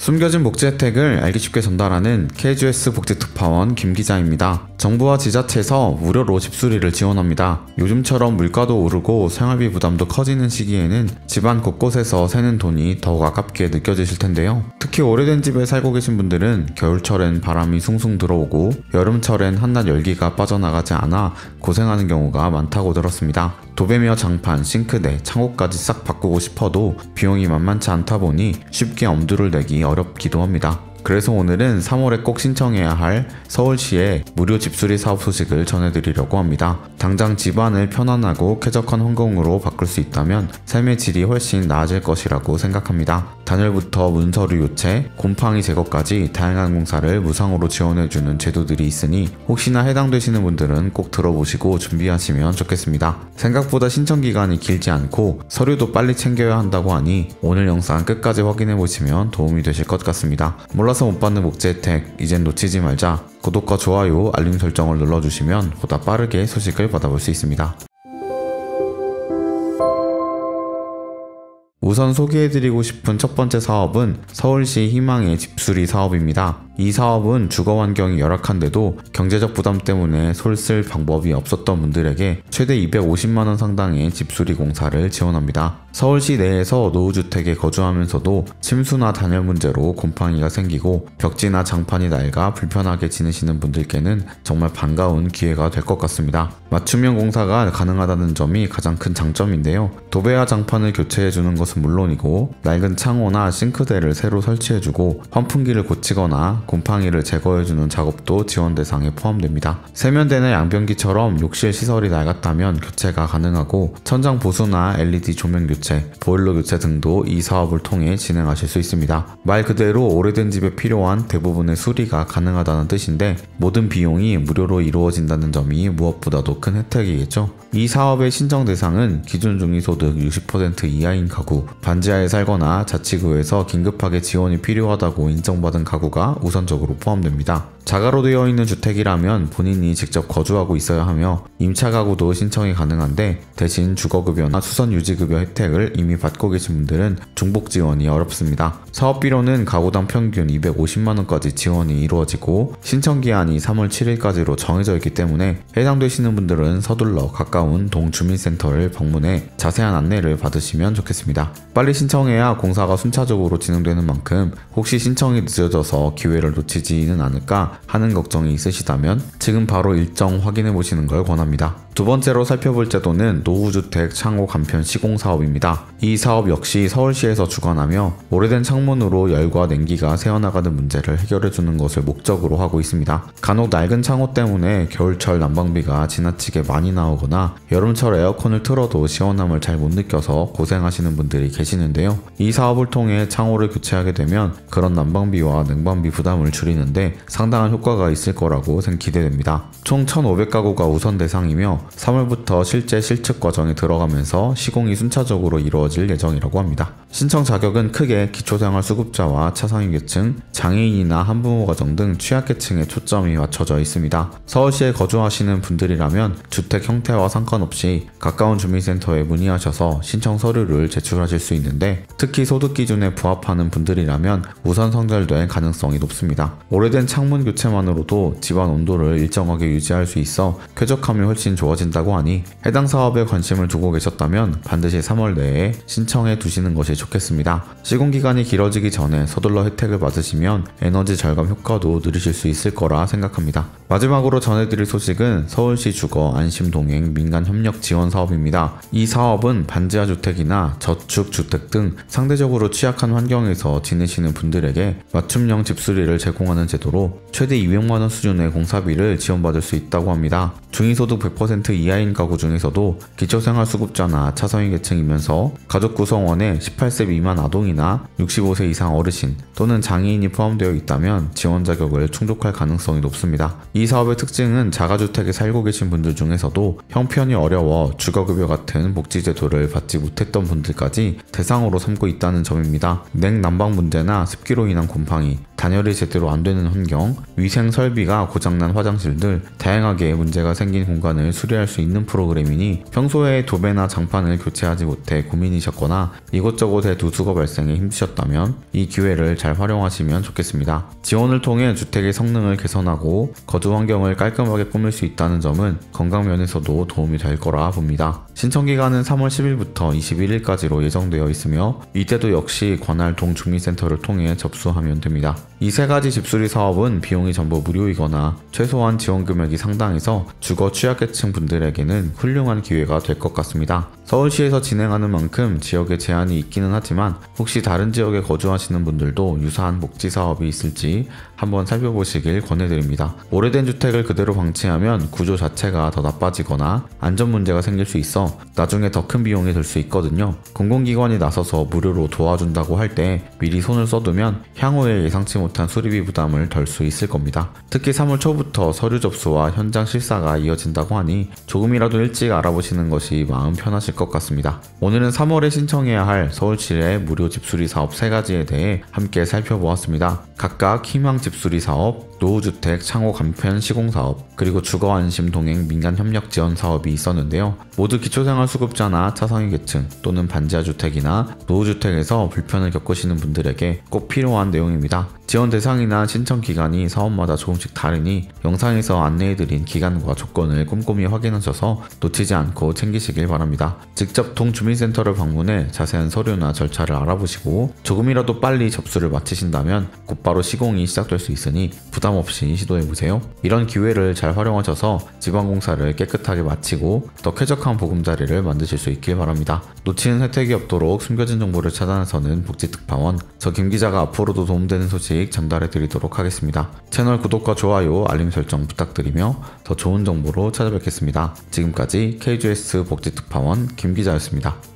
숨겨진 복지 혜택을 알기 쉽게 전달하는 KGS 복지특파원 김 기자입니다. 정부와 지자체에서 무료로 집수리를 지원합니다. 요즘처럼 물가도 오르고 생활비 부담도 커지는 시기에는 집안 곳곳에서 새는 돈이 더욱 아깝게 느껴지실 텐데요. 특히 오래된 집에 살고 계신 분들은 겨울철엔 바람이 숭숭 들어오고 여름철엔 한낮 열기가 빠져나가지 않아 고생하는 경우가 많다고 들었습니다. 도배며 장판, 싱크대, 창호까지 싹 바꾸고 싶어도 비용이 만만치 않다 보니 쉽게 엄두를 내기 어렵기도 합니다. 그래서 오늘은 3월에 꼭 신청해야 할 서울시의 무료 집수리 사업 소식을 전해드리려고 합니다. 당장 집안을 편안하고 쾌적한 환경으로 바꿀 수 있다면 삶의 질이 훨씬 나아질 것이라고 생각합니다. 단열부터 문서류 교체, 곰팡이 제거까지 다양한 공사를 무상으로 지원해주는 제도들이 있으니 혹시나 해당되시는 분들은 꼭 들어보시고 준비하시면 좋겠습니다. 생각보다 신청 기간이 길지 않고 서류도 빨리 챙겨야 한다고 하니 오늘 영상 끝까지 확인해보시면 도움이 되실 것 같습니다. 몰라서 못 받는 복지 혜택, 이젠 놓치지 말자. 구독과 좋아요, 알림 설정을 눌러주시면 보다 빠르게 소식을 받아볼 수 있습니다. 우선 소개해드리고 싶은 첫 번째 사업은 서울시 희망의 집수리 사업입니다. 이 사업은 주거 환경이 열악한데도 경제적 부담 때문에 손 쓸 방법이 없었던 분들에게 최대 250만원 상당의 집수리 공사를 지원합니다. 서울시 내에서 노후주택에 거주하면서도 침수나 단열 문제로 곰팡이가 생기고 벽지나 장판이 낡아 불편하게 지내시는 분들께는 정말 반가운 기회가 될 것 같습니다. 맞춤형 공사가 가능하다는 점이 가장 큰 장점인데요. 도배와 장판을 교체해주는 것은 물론이고 낡은 창호나 싱크대를 새로 설치해주고 환풍기를 고치거나 곰팡이를 제거해주는 작업도 지원 대상에 포함됩니다. 세면대나 양변기처럼 욕실 시설이 낡았다면 교체가 가능하고 천장 보수나 LED 조명 교체, 보일러 교체 등도 이 사업을 통해 진행하실 수 있습니다. 말 그대로 오래된 집에 필요한 대부분의 수리가 가능하다는 뜻인데 모든 비용이 무료로 이루어진다는 점이 무엇보다도 큰 혜택이겠죠. 이 사업의 신청 대상은 기준 중위소득 60% 이하인 가구, 반지하에 살거나 자치구에서 긴급하게 지원이 필요하다고 인정받은 가구가 우선적으로 포함됩니다. 자가로 되어 있는 주택이라면 본인이 직접 거주하고 있어야 하며 임차 가구도 신청이 가능한데 대신 주거급여나 수선유지급여 혜택을 이미 받고 계신 분들은 중복 지원이 어렵습니다. 사업비로는 가구당 평균 250만원까지 지원이 이루어지고 신청기한이 3월 7일까지로 정해져 있기 때문에 해당되시는 분들은 서둘러 가까운 동주민센터를 방문해 자세한 안내를 받으시면 좋겠습니다. 빨리 신청해야 공사가 순차적으로 진행되는 만큼 혹시 신청이 늦어져서 기회를 놓치지는 않을까 하는 걱정이 있으시다면 지금 바로 일정 확인해 보시는 걸 권합니다. 두 번째로 살펴볼 제도는 노후주택 창호 간편 시공 사업입니다. 이 사업 역시 서울시에서 주관하며 오래된 창문으로 열과 냉기가 새어나가는 문제를 해결해주는 것을 목적으로 하고 있습니다. 간혹 낡은 창호 때문에 겨울철 난방비가 지나치게 많이 나오거나 여름철 에어컨을 틀어도 시원함을 잘 못 느껴서 고생하시는 분들이 계시는데요. 이 사업을 통해 창호를 교체하게 되면 그런 난방비와 냉방비 부담을 줄이는데 상당한 효과가 있을 거라고 기대됩니다. 총 1,500가구가 우선 대상이며 3월부터 실제 실측 과정에 들어가면서 시공이 순차적으로 이루어질 예정이라고 합니다. 신청 자격은 크게 기초생활수급자와 차상위계층, 장애인이나 한부모 가정 등 취약계층에 초점이 맞춰져 있습니다. 서울시에 거주하시는 분들이라면 주택 형태와 상관없이 가까운 주민센터에 문의하셔서 신청 서류를 제출하실 수 있는데 특히 소득 기준에 부합하는 분들이라면 우선 선결될 가능성이 높습니다. 오래된 창문 교체만으로도 집안 온도를 일정하게 유지할 수 있어 쾌적함이 훨씬 좋아진다고 하니 해당 사업에 관심을 두고 계셨다면 반드시 3월 내에 신청해 두시는 것이 좋겠습니다. 시공기간이 길어지기 전에 서둘러 혜택을 받으시면 에너지 절감 효과도 누리실 수 있을 거라 생각합니다. 마지막으로 전해드릴 소식은 서울시 주거 안심동행 민간협력 지원 사업입니다. 이 사업은 반지하 주택이나 저축 주택 등 상대적으로 취약한 환경에서 지내시는 분들에게 맞춤형 집수리를 제공하는 제도로 최대 200만원 수준의 공사비를 지원받을 수 있다고 합니다. 중위소득 100% 이하인 가구 중에서도 기초생활수급자나 차상위계층이면서 가족 구성원에 18세 미만 아동이나 65세 이상 어르신 또는 장애인이 포함되어 있다면 지원 자격을 충족할 가능성이 높습니다. 이 사업의 특징은 자가주택에 살고 계신 분들 중에서도 형편이 어려워 주거급여 같은 복지제도를 받지 못했던 분들까지 대상으로 삼고 있다는 점입니다. 냉난방 문제나 습기로 인한 곰팡이, 단열이 제대로 안 되는 환경, 위생 설비가 고장난 화장실 등 다양하게 문제가 생긴 공간을 수리할 수 있는 프로그램이니 평소에 도배나 장판을 교체하지 못해 고민이셨거나 이곳저곳에 누수가 발생해 힘드셨다면 이 기회를 잘 활용하시면 좋겠습니다. 지원을 통해 주택의 성능을 개선하고 거주 환경을 깔끔하게 꾸밀 수 있다는 점은 건강 면에서도 도움이 될 거라 봅니다. 신청 기간은 3월 10일부터 21일까지로 예정되어 있으며 이때도 역시 관할 동주민센터를 통해 접수하면 됩니다. 이 세 가지 집수리 사업은 비용이 전부 무료이거나 최소한 지원 금액이 상당해서 주거 취약계층 분들에게는 훌륭한 기회가 될 것 같습니다. 서울시에서 진행하는 만큼 지역에 제한이 있기는 하지만 혹시 다른 지역에 거주하시는 분들도 유사한 복지 사업이 있을지 한번 살펴보시길 권해드립니다. 오래된 주택을 그대로 방치하면 구조 자체가 더 나빠지거나 안전 문제가 생길 수 있어 나중에 더 큰 비용이 들 수 있거든요. 공공기관이 나서서 무료로 도와준다고 할 때 미리 손을 써두면 향후에 예상치 못한 수리비 부담을 덜 수 있을 겁니다. 특히 3월 초부터 서류 접수와 현장 실사가 이어진다고 하니 조금이라도 일찍 알아보시는 것이 마음 편하실 것 같습니다. 오늘은 3월에 신청해야 할 서울시의 무료 집수리 사업 3가지에 대해 함께 살펴보았습니다. 각각 희망 집수리 사업, 노후주택 창호 간편 시공사업, 그리고 주거안심 동행 민간협력 지원 사업이 있었는데요. 모두 기초생활수급자나 차상위 계층 또는 반지하 주택이나 노후주택에서 불편을 겪으시는 분들에게 꼭 필요한 내용입니다. 지원 대상이나 신청 기간이 사업마다 조금씩 다르니 영상에서 안내해드린 기간과 조건을 꼼꼼히 확인하셔서 놓치지 않고 챙기시길 바랍니다. 직접 동주민센터를 방문해 자세한 서류나 절차를 알아보시고 조금이라도 빨리 접수를 마치신다면 곧바로 시공이 시작될 수 있으니 부담 없이 시도해보세요. 이런 기회를 잘 활용하셔서 지방공사를 깨끗하게 마치고 더 쾌적한 보금자리를 만드실 수 있길 바랍니다. 놓치는 혜택이 없도록 숨겨진 정보를 차단해서는 복지특파원, 저 김기자가 앞으로도 도움되는 소식 전달해드리도록 하겠습니다. 채널 구독과 좋아요, 알림 설정 부탁드리며 더 좋은 정보로 찾아뵙겠습니다. 지금까지 KGS 복지특파원 김기자였습니다.